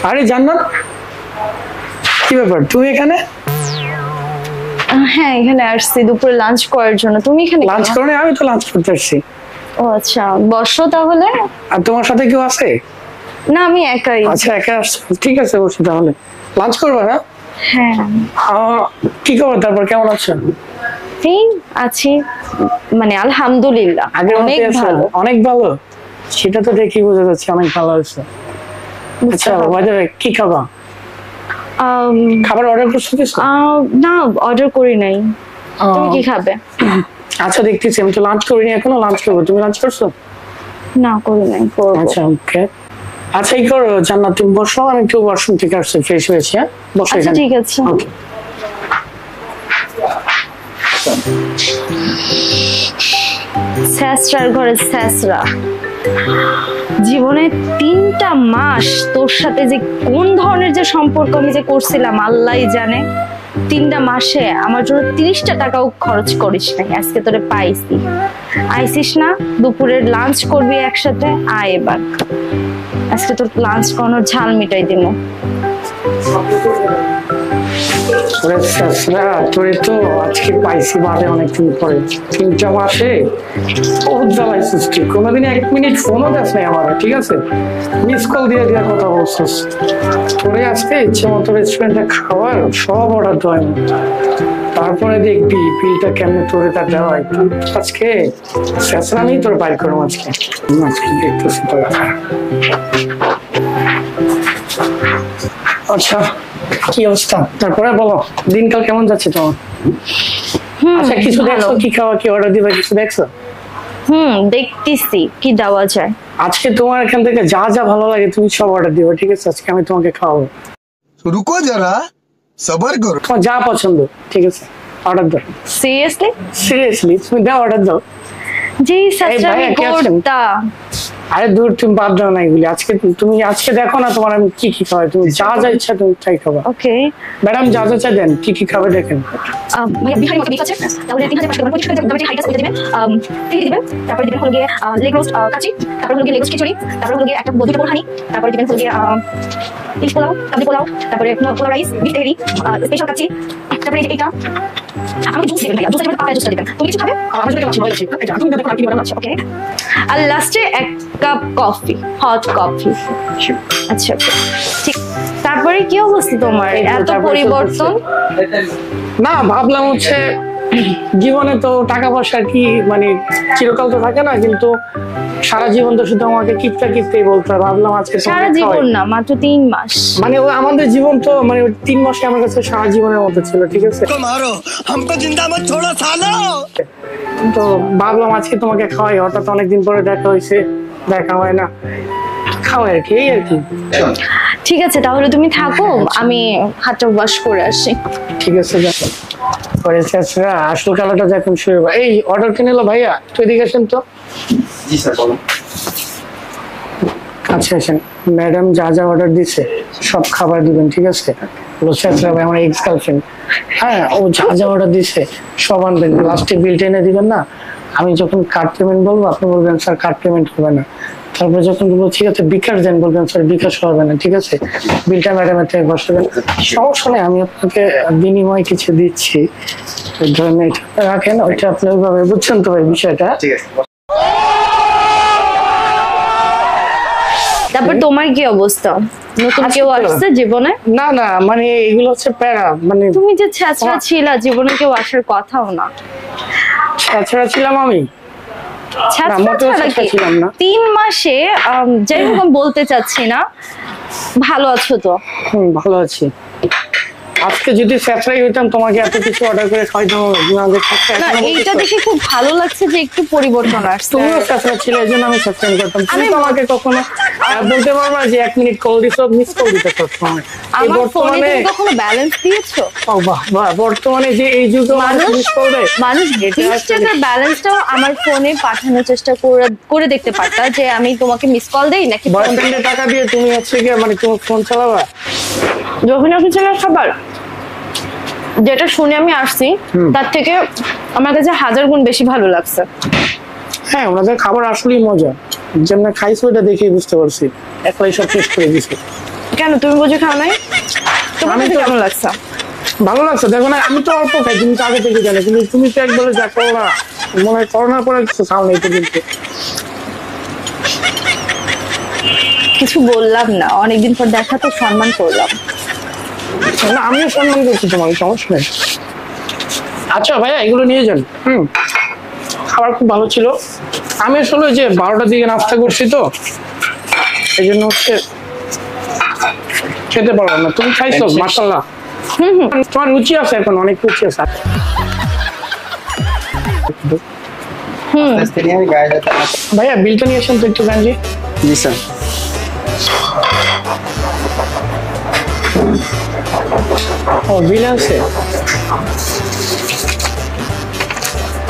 আরে জান্নাত, কি ব্যাপার তুমি এখানে? হ্যাঁ এখানে আসছি দুপুরে লাঞ্চ করার জন্য। তুমি এখানে লাঞ্চ করো না? আমি তো লাঞ্চ করতে আসছি। ও আচ্ছা, বসো তাহলে। আর তোমার সাথে কেউ আছে? না আমি একাই। আচ্ছা একা আসছো, ঠিক আছে বসো তাহলে। লাঞ্চ করবা না? হ্যাঁ। কি খবর তারপর, কেমন আছো? এই আছি, মানে আলহামদুলিল্লাহ অনেক ভালো। অনেক ভালো, সেটা তো দেখি বোঝা যাচ্ছে অনেক ভালো আছে। আচ্ছা কি খাবা? খাবার অর্ডার করছো কিছু? না অর্ডার করি নাই। তুমি কি খাবে? আচ্ছা দেখতেছি, আমি তো লাঞ্চ করিনি এখনো, লাঞ্চ করবো। তুমি লাঞ্চ করছো? না করি নাই, করব। আচ্ছা ওকে। আচ্ছা এই করো জান্নাত, তুমি বসো, আমি একটু ওয়াশরুম থেকে আসছি, ফ্রেশ হয়েছি। হ্যাঁ বসো আচ্ছা এখানে। ঠিক আছে। ওকে। স্যাসরার ঘরে স্যাসরা। জীবনে 3টা মাস তোর সাথে যে কোন ধরনের যে সম্পর্ক আমি যে করছিলাম আল্লাহই জানে। 3টা মাসে আমার জন্য 30টা টাকাও খরচ করিস নাই, আজকে তোরে পাইছি। আইসিস না, দুপুরের লাঞ্চ করবি একসাথে, আয় এবার। আজকে তোর লাঞ্চ করানোর ঝাল মিটাই দিব। তোরে তো আজকে পাইছি বাদে অনেকদিন পরে, 3টা মাসে বহুত জ্বালাইছিস তুই। কোনোদিন 1 মিনিট ফোনও দেস নাই আমার, ঠিক আছে? মিস কল দিয়ে দিয়ে কথা বলছিস। তোরে আজকে ইচ্ছে মতো রেস্টুরেন্টে খাওয়ার সব অর্ডার দেওয়া, তারপরে দেখবি বিলটা কেমনে তোরে তা দেওয়া হয়। আজকে আমি তোর বাইর করবো আজকে। আজকে দেখতেছি তোর। আচ্ছা কি অবস্থা তারপরে বলো, দিনকাল কেমন যাচ্ছে তোমার? আচ্ছা কিছু দেখছো, কি খাওয়া, কি অর্ডার দিবা, কিছু দেখছো? দেখতেছি কি দেওয়া যায়। আজকে তোমার এখান থেকে যা যা ভালো লাগে তুমি সব অর্ডার দিবা, ঠিক আছে? আজকে আমি তোমাকে খাওয়াবো। রুকো যারা, সবার করো। তোমার যা পছন্দ, ঠিক আছে অর্ডার দাও। সিরিয়াসলি তুমি দাও, অর্ডার দাও। জি স্যার আমি করতা। আরে দূর, তুমি বাদ দাও না এগুলি। আজকে তুমি আজকে দেখো না তোমার আমি কি কি খাওয়াই, তুমি যা যা ইচ্ছা তুমি তাই খাবা। ওকে ম্যাডাম যা যা চাই দেন, কি কি খাবে দেখেন। ভাইয়া বিহারি মতো বিফ আছে, তাহলে 3500 টাকা 25 টাকা দামের হাইটা করে দিবেন। ফ্রি দিবেন। তারপরে দিবেন হলো গিয়ে লেগ রোস্ট কাচি, তারপরে হলো গিয়ে লেগ খিচুড়ি, তারপরে হলো গিয়ে একটা দুটো পোলাও হানি, তারপরে দিবেন হলো গিয়ে ফিশ পোলাও, কাবলি পোলাও, তারপরে পোলাও রাইস, বিফ তেহারি, স্পেশাল কাচি, তারপরে এইটা আমি জুস দিবেন ভাইয়া, জুস দিবেন, পাপায়া জুসটা দিবেন। তুমি কিছু খাবে? আমার জন্য কিছু হয়েছে, এটা তুমি দেখো কি বানানো আছে। ওকে আর লাস্টে 1 কাপ কফি, হট কফি। আচ্ছা ঠিক। তারপরে কি অবস্থা তোমার, এত পরিবর্তন? না ভাবলাম হচ্ছে জীবনে তো টাকা পয়সা কি মানে চিরকাল তো থাকে না, কিন্তু সারা জীবন তো শুধু আমাকে কিপটা কিপটাই বলতে হয়। ভাবলাম আজকে সারা জীবন না, মাত্র 3 মাস। মানে আমাদের জীবন তো মানে 3 মাসে আমার কাছে সারা জীবনের মতো ছিল, ঠিক আছে? মারো हमको जिंदा मत छोड़ो सालो। তো ভাবলাম আজকে তোমাকে খাওয়াই, হঠাৎ অনেকদিন পরে দেখা হয়েছে, দেখা হয় না, খাওয়াই আর কি, এই আর কি। ঠিক আছে তাহলে তুমি থাকো, আমি হাতটা ওয়াশ করে আসি। ঠিক আছে দেখো পরে স্যাররা আসল খেলাটা যখন শুরু হবে। এই অর্ডার কে নিলো ভাইয়া, তুই এদিকে আসেন তো। জি স্যার বলুন। আচ্ছা আসেন, ম্যাডাম যা যা অর্ডার দিছে সব খাবার দিবেন, ঠিক আছে? স্যাররা ভাই আমার এক্স গার্লফ্রেন্ড, হ্যাঁ ও যা যা অর্ডার দিছে সব আনবেন, লাস্টে বিলটা এনে দিবেন না। আমি যখন কার্ড পেমেন্ট বলবো আপনি বলবেন স্যার কার্ড পেমেন্ট হবে না। তারপরে যখন বলবো ঠিক আছে বিকাশ দেন, বলবেন স্যার বিকাশ হবে না, ঠিক আছে? বিলটা ম্যাডামের থেকে বসাবেন, সমস্যা নেই, আমি আপনাকে বিনিময় কিছু দিচ্ছি, ওই ধরনের এটা রাখেন, ওইটা আপনি ওইভাবে বুঝছেন তো ভাই বিষয়টা? ঠিক আছে। তারপর তোমার কি অবস্থা, নতুন কেউ আসছে জীবনে? না না মানে এগুলো হচ্ছে প্যারা, মানে তুমি যে ছাত্রা ছিলা জীবনে কেউ আসার কথাও না। ছাত্রা ছিলাম আমি, ছিলাম না 3 মাসে। যাই হোক আমি বলতে চাচ্ছি না, ভালো আছো তো? ভালো আছি। আজকে যদি স্যাচরাই হইতাম তোমাকে এত কিছু অর্ডার করে খাইতাম না। এইটা দেখে খুব ভালো লাগছে যে একটু পরিবর্তন আসছে। তুমিও স্যাচরা ছিলে, এইজন্য আমি স্যাচরাই করতাম। তুমি তো আমাকে কখনো বলতে পারবা যে 1 মিনিট কল দিছো, মিস কল দিতে সবসময়। আমার ফোনে তুমি কখনো ব্যালেন্স দিয়েছো? ও বাহ বাহ, বর্তমানে যে এই যুগে মানুষ মিস কল দেয়। মানুষ 20 টাকার ব্যালেন্সটাও আমার ফোনে পাঠানোর চেষ্টা করে দেখতে পারতা যে আমি তোমাকে মিস কল দেই নাকি। বয়ফ্রেন্ডের টাকা দিয়ে তুমি হচ্ছে কি মানে তোমার ফোন চালাবা? যখন কিছু খাবার যেটা শুনে আমি আসছি তার থেকে আমার কাছে 1000 গুণ বেশি ভালো লাগছে। হ্যাঁ ওনাদের খাবার আসলেই মজা, যেমন খাইছো এটা দেখেই বুঝতে পারছি, একলাই সব শেষ করে দিছে। কেন তুমি বুঝে খাও নাই? তোমার আমি কাছে তো- কেমন লাগছে? ভালো লাগছে, দেখো না আমি তো অল্প খাই, তুমি তো আগে থেকে জানো, কিন্তু তুমি তো একবারে যা করো না, মনে হয় করোনার পরে কিছু খাও নাই পর্যন্ত। কিছু বললাম না, অনেকদিন পর দেখা তো সম্মান করলাম। না আমিও সম্মান করছি তোমাকে, সমস্যা নেই। আচ্ছা ভাইয়া এগুলো নিয়ে যান। খাবার খুব ভালো ছিল। আমি আসলে ওই যে 12টার দিকে নাস্তা করছি তো, এই জন্য হচ্ছে খেতে পারলাম না। তুমি খাইছো? মাশাআল্লাহ, তোমার রুচি আছে, এখন অনেক রুচি আছে। ভাইয়া বিলটা নিয়ে আসেন তো একটু গাঞ্জি। জি স্যার। ও বিল আছে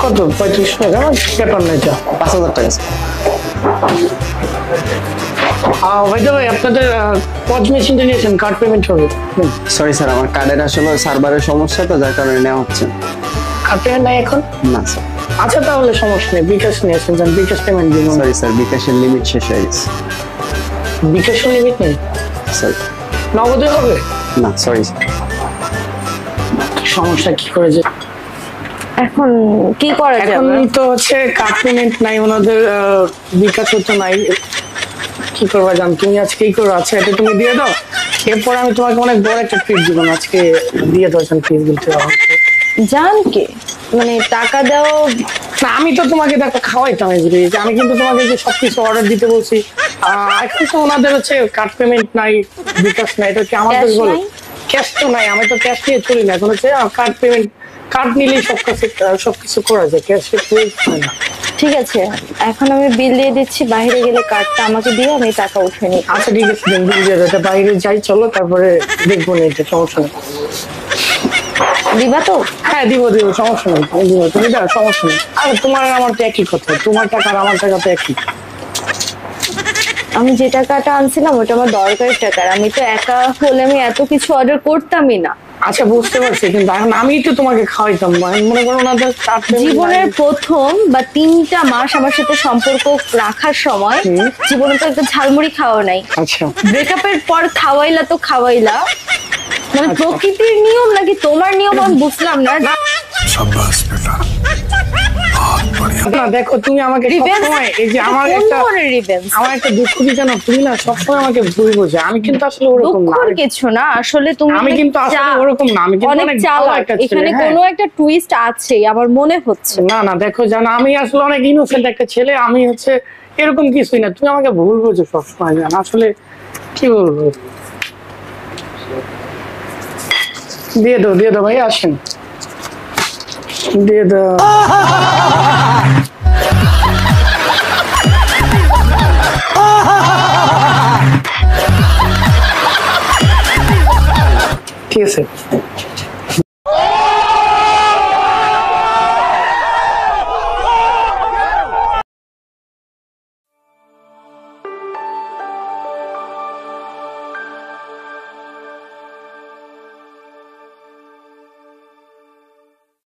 কত? 35 টাকা। ব্যাপার নাই, যা 5,000 টাকা স্যার। ভাই ভাই আপনাদের পজ মেশিনটা নিয়েছেন, কার্ড পেমেন্ট হবে। সরি স্যার, আমার কার্ডের আসলে সার্ভারের সমস্যা তো, যার কারণে নেওয়া হচ্ছে না। কার্ড পেমেন্ট নাই এখন? না স্যার। আচ্ছা তাহলে সমস্যা নেই, বিকাশ নিয়েছেন, যান বিকাশ পেমেন্ট দিন। সরি স্যার, বিকাশের লিমিট শেষ হয়ে গেছে। বিকাশের লিমিট নেই? স্যার নগদে হবে? না সরি স্যার। সমস্যা কি করে যে এখন কি করা এখন যাবে? তো হচ্ছে কার্ড পেমেন্ট নাই ওনাদের, বিকাশ তো নাই, কি করবা জান? তুমি আজকে কি করো? আচ্ছা এটা তুমি দিয়ে দাও, এরপর আমি তোমাকে অনেক বড় একটা ট্রিট দিব না, আজকে দিয়ে দাও প্লিজ বিলটা। জানকে মানে টাকা দাও। না আমি তো তোমাকে দেখো খাওয়াইতাম এগুলো, যে আমি কিন্তু তোমাকে যে সবকিছু অর্ডার দিতে বলছি। এখন তো ওনাদের হচ্ছে কার্ড পেমেন্ট নাই, বিকাশ নাই, এটা কি আমাদের Cash বলো? নাই? ক্যাশ তো নাই, আমি তো ক্যাশ নিয়ে চলি না, এখন হচ্ছে কার্ড পেমেন্ট, কার্ড নিলেই সবকিছু করা যায়, ক্যাশে প্রয়োজন হয় না। ঠিক আছে, এখন আমি বিল দিয়ে দিচ্ছি, বাইরে গেলে কার্ডটা আমাকে দিয়ে আমি টাকা উঠে নিই। আচ্ছা ঠিক আছে, দিন দিয়ে দাও, এটা বাইরে যাই চলো, তারপরে দেখবো না, এটা সমস্যা নেই। দিবা তো? হ্যাঁ দিব সমস্যা নেই, তুমি দিবো, তুমি দাও, সমস্যা নেই। আর তোমার আর আমার তো একই কথা, তোমার টাকা আর আমার টাকা তো একই। আমি যে টাকাটা আনছিলাম ওটা আমার দরকারি টাকা, আমি তো একা হলে আমি এত কিছু অর্ডার করতামই না। আচ্ছা বুঝতে পারছি, কিন্তু এখন আমি তো তোমাকে খাওয়াইতাম, মনে করো ওনাদের কার্ড পেমেন্ট জীবনের প্রথম বা 3টা মাস আমার সাথে সম্পর্ক রাখার সময় জীবনে তো একটা ঝালমুড়ি খাওয়া নাই। আচ্ছা ব্রেকআপের পর খাওয়াইলা তো খাওয়াইলা, মানে আচ্ছা। প্রকৃতির নিয়ম নাকি তোমার নিয়ম আমি বুঝলাম না। शाबाश बेटा बहुत बढ़िया। না দেখো তুমি আমাকে Revenge? সবসময় এই যে আমার কোন একটা ধরনের রিভেঞ্জ? আমার একটা দুঃখ কি জানো, তুমি না সবসময় আমাকে ভুল বোঝো, আমি কিন্তু আসলে ওরকম না। দুঃখর কিছু না, আসলে তুমি আমি অনেক কিন্তু আসলে ওরকম না, আমি কিন্তু অনেক অনেক ভালো চালাক। একটা ছেলে, এখানে হ্যাঁ। কোনো একটা টুইস্ট আছে আমার মনে হচ্ছে। না না দেখো জানো, আমি আসলে অনেক ইনোসেন্ট একটা ছেলে, আমি হচ্ছে এরকম কিছুই না, তুমি আমাকে ভুল বোঝো সবসময়, জানো আসলে কি বলবো। দিয়ে দাও ভাই, আসেন দিয়ে দাও। ঠিক আছে।